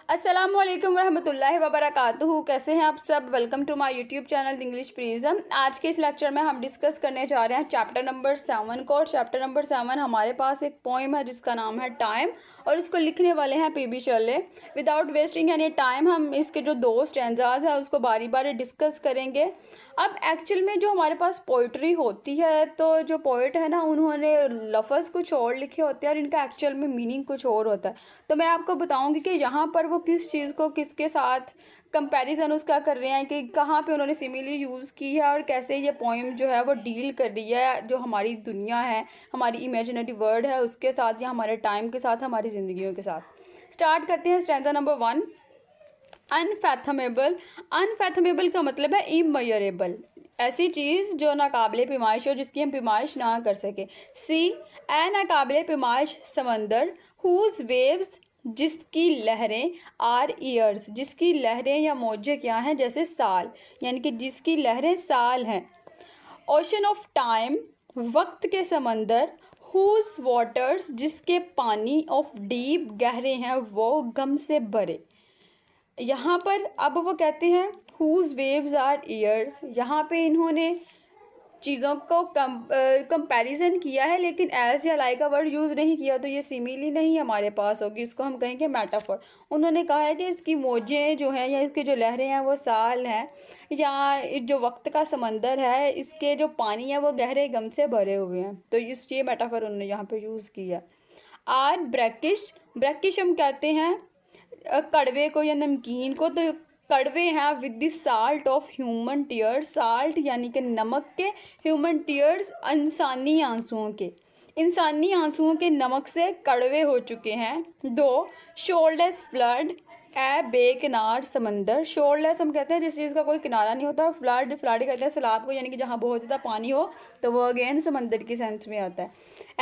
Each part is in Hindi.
अस्सलाम वालेकुम रहमतुल्लाहि वबरकातुहू। कैसे हैं आप सब? Welcome to my YouTube channel English prism. आज के इस लेक्चर में हम डिस्कस करने जा रहे हैं चैप्टर नंबर 7 को। चैप्टर नंबर 7 हमारे पास एक पोइम है जिसका नाम है टाइम, और इसको लिखने वाले हैं P B Shelley. Without wasting any time हम इसके जो 2 स्टैंजाज हैं उसको बारी बारी डिस्कस करेंगे। अब एक्चुअल में जो हमारे पास पोइट्री होती है, तो जो पोइट है ना, उन्होंने लफ्ज़ कुछ और लिखे होते हैं और इनका एक्चुअल में मीनिंग कुछ और होता है। तो मैं आपको बताऊंगी कि यहाँ पर वो किस चीज़ को किसके साथ कंपैरिजन उसका कर रहे हैं, कि कहाँ पे उन्होंने सिमिली यूज़ की है और कैसे ये पोइम जो है वो डील कर रही है जो हमारी दुनिया है, हमारी इमेजिनरी वर्ल्ड है, उसके साथ या हमारे टाइम के साथ, हमारी ज़िंदगियों के साथ। स्टार्ट करते हैं स्टैंजा नंबर 1। अनफैथमेबल। अनफैथमेबल का मतलब है इमयरेबल, ऐसी चीज़ जो नाकाबिले पैमाइश हो, जिसकी हम पैमाइश ना कर सके। सी ए नाकाबिले पैमाइश समंदर, हुज वेव्स जिसकी लहरें, आर ईयर्स जिसकी लहरें या मौजे क्या हैं, जैसे साल, यानी कि जिसकी लहरें साल हैं। ओशन ऑफ टाइम वक्त के समंदर, हुज वाटर्स जिसके पानी, ऑफ डीप गहरे हैं वो, गम से भरे। यहाँ पर अब वो कहते हैं हुज वेव्स आर ईयर्स, यहाँ पे इन्होंने चीज़ों को कंपैरिजन किया है, लेकिन एज या लाइक का वर्ड यूज़ नहीं किया, तो ये सिमिली नहीं हमारे पास होगी, इसको हम कहेंगे मेटाफोर। उन्होंने कहा है कि इसकी मौजें जो हैं या इसकी जो लहरें हैं वो साल हैं, या जो वक्त का समंदर है इसके जो पानी है वो गहरे गम से भरे हुए हैं। तो इस ये मेटाफोर उन्होंने यहाँ पे यूज़ किया। आर ब्रैकिश, ब्रैकिश हम कहते हैं कड़वे को या नमकीन को, तो कड़वे हैं with the salt of human tears, salt यानी कि नमक के, ह्यूमन टीयर्स इंसानी आंसुओं के, इंसानी आंसुओं के नमक से कड़वे हो चुके हैं। 2 शोरलेस फ्लड, ए बेकिनार समंदर। शोरलेस हम कहते हैं जिस चीज़ का कोई किनारा नहीं होता, फ्लड फ्लड कहते हैं सैलाब को, यानी कि जहाँ बहुत ज़्यादा पानी हो, तो वो अगेन समंदर की सेंस में आता है।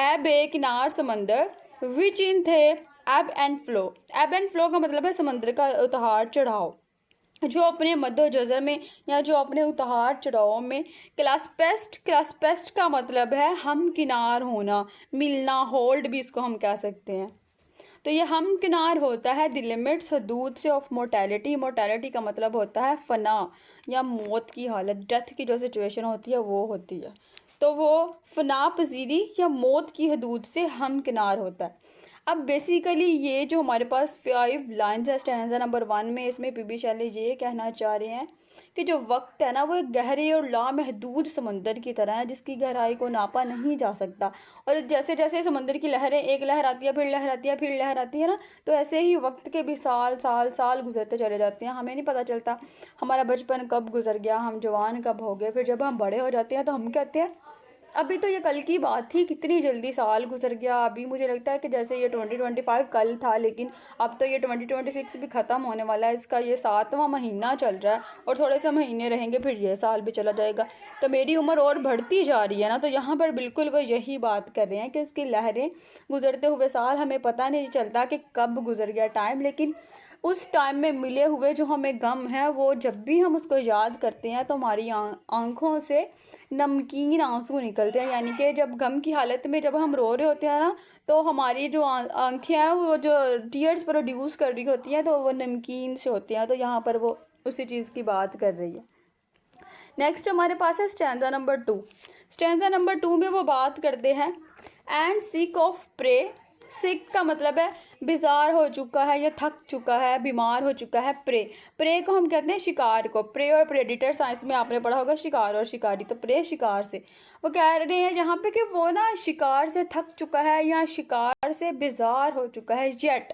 ए बेकिनार समंदर विच इन थे एब एंड फ्लो। एब एंड फ्लो का मतलब है समंदर का उतार चढ़ाव, जो अपने मद्दो जज़र में या जो अपने उतार चढ़ाव में। क्लासपेस्ट, क्लासपेस्ट का मतलब है हम किनार होना, मिलना, होल्ड भी इसको हम कह सकते हैं। तो ये हम किनार होता है द लिमिट्स, हदूद से, ऑफ मोर्टेलिटी। मोर्टेलिटी का मतलब होता है फना या मौत की हालत, डेथ की जो सिचुएशन होती है वो होती है, तो वो फना पजीरी या मौत की हदूद से हम किनार होता है। अब बेसिकली ये जो हमारे पास 5 लाइन्स है स्टैंजा नंबर 1 में, इसमें पीबी शैली ये कहना चाह रहे हैं कि जो वक्त है ना वो एक गहरे और लामहदूद समंदर की तरह है, जिसकी गहराई को नापा नहीं जा सकता। और जैसे जैसे समंदर की लहरें, एक लहर आती है फिर लहर आती है फिर लहर आती है ना, तो ऐसे ही वक्त के भी साल साल साल गुजरते चले जाते हैं, हमें नहीं पता चलता हमारा बचपन कब गुजर गया, हम जवान कब हो गए। फिर जब हम बड़े हो जाते हैं तो हम कहते हैं अभी तो ये कल की बात थी, कितनी जल्दी साल गुजर गया। अभी मुझे लगता है कि जैसे ये 2025 कल था, लेकिन अब तो ये 2026 भी ख़त्म होने वाला है। इसका ये 7वां महीना चल रहा है और थोड़े से महीने रहेंगे फिर ये साल भी चला जाएगा, तो मेरी उम्र और बढ़ती जा रही है ना। तो यहाँ पर बिल्कुल वो यही बात कर रहे हैं कि इसकी लहरें, गुजरते हुए साल, हमें पता नहीं चलता कि कब गुजर गया टाइम, लेकिन उस टाइम में मिले हुए जो हमें गम है वो जब भी हम उसको याद करते हैं तो हमारी आँखों से नमकीन आंसू निकलते हैं। यानी कि जब गम की हालत में जब हम रो रहे होते हैं ना, तो हमारी जो आँखें हैं वो जो टीयर्स प्रोड्यूस कर रही होती हैं तो वो नमकीन से होती हैं। तो यहाँ पर वो उसी चीज़ की बात कर रही है। नेक्स्ट हमारे पास है स्टैंजा नंबर 2। स्टैंजा नंबर 2 में वो बात करते हैं एंड सिक ऑफ प्रे। सिक का मतलब है बेजार हो चुका है या थक चुका है, बीमार हो चुका है। प्रे, प्रे को हम कहते हैं शिकार को। प्रे और प्रेडिटर साइंस में आपने पढ़ा होगा, शिकार और शिकारी। तो प्रे शिकार से, वो कह रहे हैं जहाँ पे कि वो ना शिकार से थक चुका है या शिकार से बेजार हो चुका है, येट,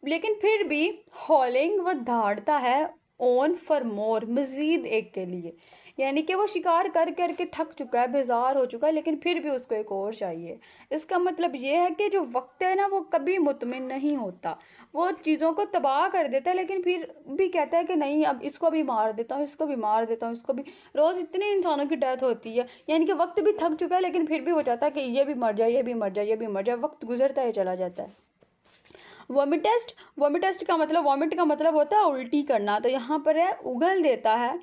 लेकिन फिर भी हॉलिंग वो धाड़ता है, ऑन फॉर मोर, मज़ीद एक के लिए। यानी कि वो शिकार कर करके थक चुका है, बेजार हो चुका है, लेकिन फिर भी उसको एक और चाहिए। इसका मतलब ये है कि जो वक्त है ना वो कभी मुतमिन नहीं होता, वो चीज़ों को तबाह कर देता है, लेकिन फिर भी कहता है कि नहीं अब इसको भी मार देता हूँ, इसको भी मार देता हूँ, इसको भी। रोज़ इतने इंसानों की डेथ होती है, यानी कि वक्त भी थक चुका है, लेकिन फिर भी वो चाहता है कि ये भी मर जाए, ये भी मर जाए, ये भी मर जाए। वक्त गुजरता ही चला जाता है। वोमिटेस्ट, वोमिटेस्ट का मतलब, वोमिट का मतलब होता है उल्टी करना, तो यहाँ पर है उगल देता है।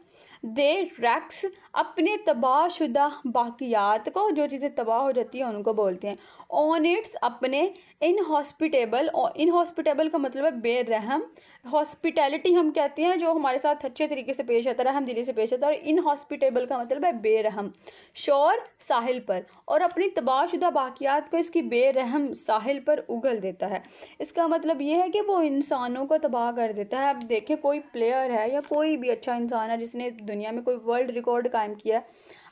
दे रैक्स, अपने तबाहशुदा बाकियात को, जो चीज़ें तबाह हो जाती हैं उनको बोलते हैं। ऑन इट्स, अपने इनहॉस्पिटेबल, और इनहॉस्पिटेबल का मतलब है बेरहम। हॉस्पिटैलिटी हम कहते हैं जो हमारे साथ अच्छे तरीके से पेश आता है, रहम दिली से पेश आता है, और इनहॉस्पिटेबल का मतलब है बेरहम। शोर साहिल पर, और अपनी तबाहशुदा बाकियात को इसकी बेरहम साहिल पर उगल देता है। इसका मतलब ये है कि वो इंसानों को तबाह कर देता है। अब देखें, कोई प्लेयर है या कोई भी अच्छा इंसान है जिसने दुनिया में कोई वर्ल्ड रिकॉर्ड कायम किया है,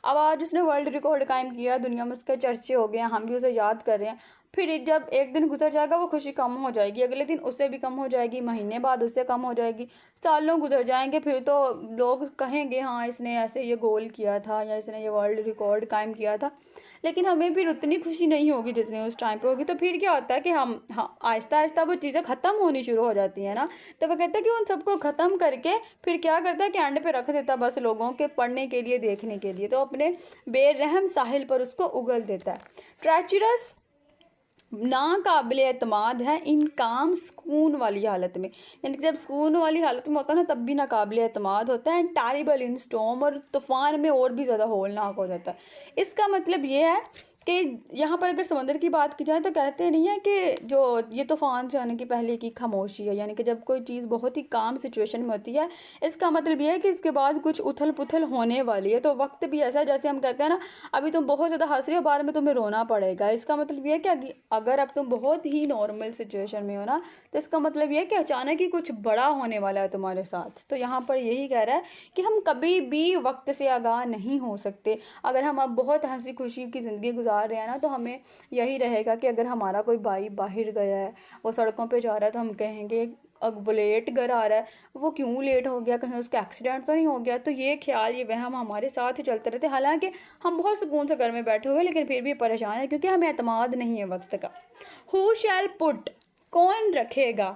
अब आज उसने वर्ल्ड रिकॉर्ड कायम किया, दुनिया में उसके चर्चे हो गए हैं, हम भी उसे याद कर रहे हैं। फिर जब एक दिन गुजर जाएगा वो खुशी कम हो जाएगी, अगले दिन उससे भी कम हो जाएगी, महीने बाद उससे कम हो जाएगी, सालों गुजर जाएंगे, फिर तो लोग कहेंगे हाँ इसने ऐसे ये गोल किया था या इसने ये वर्ल्ड रिकॉर्ड कायम किया था, लेकिन हमें फिर उतनी खुशी नहीं होगी जितनी उस टाइम पे होगी। तो फिर क्या होता है कि हम आहिस्ता आहिस्ता वो चीज़ें ख़त्म होनी शुरू हो जाती हैं ना। तो वो कहता है कि उन सबको ख़त्म करके फिर क्या करता है कि एंड पे रख देता है बस लोगों के पढ़ने के लिए, देखने के लिए, तो अपने बेरहम साहिल पर उसको उगल देता है। ट्रेचरस नाकाबिल एतमाद है इन काम सुकून वाली हालत में, यानी कि जब सुकून वाली हालत में होता है ना तब भी नाकाबिल एतमाद होता है। टेरिबल इन स्टॉर्म, और तूफ़ान में और भी ज़्यादा होलनाक हो जाता है। इसका मतलब ये है कि यहाँ पर अगर समंदर की बात की जाए तो कहते नहीं है कि जो ये तूफ़ान से आने की पहले की खामोशी है, यानी कि जब कोई चीज़ बहुत ही काम सिचुएशन में होती है, इसका मतलब ये है कि इसके बाद कुछ उथल पुथल होने वाली है। तो वक्त भी ऐसा है जैसे हम कहते हैं ना, अभी तुम बहुत ज़्यादा हंस रहे हो, बाद में तुम्हें रोना पड़ेगा। इसका मतलब ये है कि अगर अब तुम बहुत ही नॉर्मल सिचुएशन में हो ना, तो इसका मतलब ये है कि अचानक ही कुछ बड़ा होने वाला है तुम्हारे साथ। तो यहाँ पर यही कह रहा है कि हम कभी भी वक्त से आगाह नहीं हो सकते। अगर हम अब बहुत हंसी खुशी की ज़िंदगी गुजार रहे हैं ना, तो हमें यही रहेगा कि अगर हमारा कोई भाई बाहर गया है, वो सड़कों पे जा रहा है, तो हम कहेंगे अब वो लेट घर आ रहा है, वो क्यों लेट हो गया, कहीं उसका एक्सीडेंट तो नहीं हो गया। तो ये ख्याल, ये वहम हमारे साथ ही चलते रहते, हालांकि हम बहुत सुकून से घर में बैठे हुए हैं, लेकिन फिर भी परेशान है क्योंकि हमें एतमाद नहीं है वक्त का। हु शैल पुट, कौन रखेगा,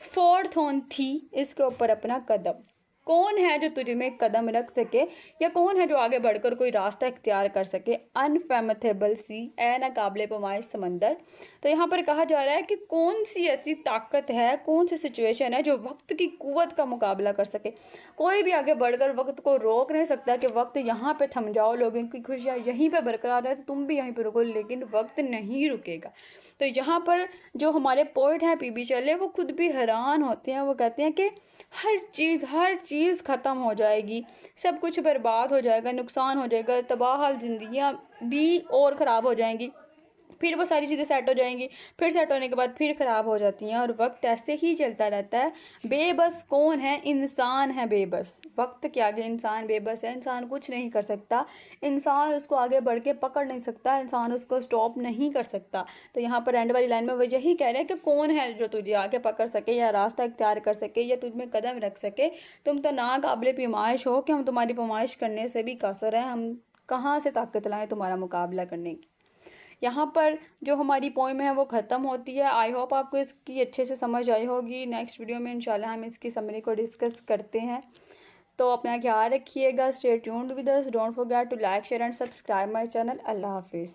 फोर्थ ऑन थी, इसके ऊपर अपना कदम। कौन है जो तुझ में कदम रख सके, या कौन है जो आगे बढ़कर कोई रास्ता इख्तियार कर सके। अनफेमथेबल सी, ए नाकाबिले पैमाइश समंदर। तो यहाँ पर कहा जा रहा है कि कौन सी ऐसी ताकत है, कौन सी सिचुएशन है जो वक्त की कुव्वत का मुकाबला कर सके। कोई भी आगे बढ़कर वक्त को रोक नहीं सकता कि वक्त यहाँ पे थम जाओ, लोगों की खुशियाँ यहीं पे बरकरार है तो तुम भी यहीं पर रुको, लेकिन वक्त नहीं रुकेगा। तो यहाँ पर जो हमारे पोइट हैं पी बी शेले, वो खुद भी हैरान होते हैं। वो कहते हैं कि हर चीज़ ख़त्म हो जाएगी, सब कुछ बर्बाद हो जाएगा, नुकसान हो जाएगा, तबाह ज़िंदगियाँ भी और ख़राब हो जाएंगी, फिर वो सारी चीज़ें सेट हो जाएंगी, फिर सेट होने के बाद फिर ख़राब हो जाती हैं, और वक्त ऐसे ही चलता रहता है। बेबस कौन है, इंसान है बेबस। वक्त के आगे इंसान बेबस है, इंसान कुछ नहीं कर सकता, इंसान उसको आगे बढ़ के पकड़ नहीं सकता, इंसान उसको स्टॉप नहीं कर सकता। तो यहाँ पर एंड वाली लाइन में वो यही कह रहे हैं कि कौन है जो तुझे आगे पकड़ सके, या रास्ता इख्तियार कर सके, या तुझ में कदम रख सके। तुम तो नाकाबिले पैमाइश हो कि हम तुम्हारी पैमाइश करने से भी कासर हैं, हम कहाँ से ताकत लाएँ तुम्हारा मुकाबला करने की। यहाँ पर जो हमारी पोइम है वो ख़त्म होती है। आई होप आपको इसकी अच्छे से समझ आई होगी। नेक्स्ट वीडियो में इंशाल्लाह हम इसकी समरी को डिस्कस करते हैं। तो अपना ख्याल रखिएगा। Stay tuned with us, don't forget to like share and subscribe my channel. अल्लाह हाफिज़।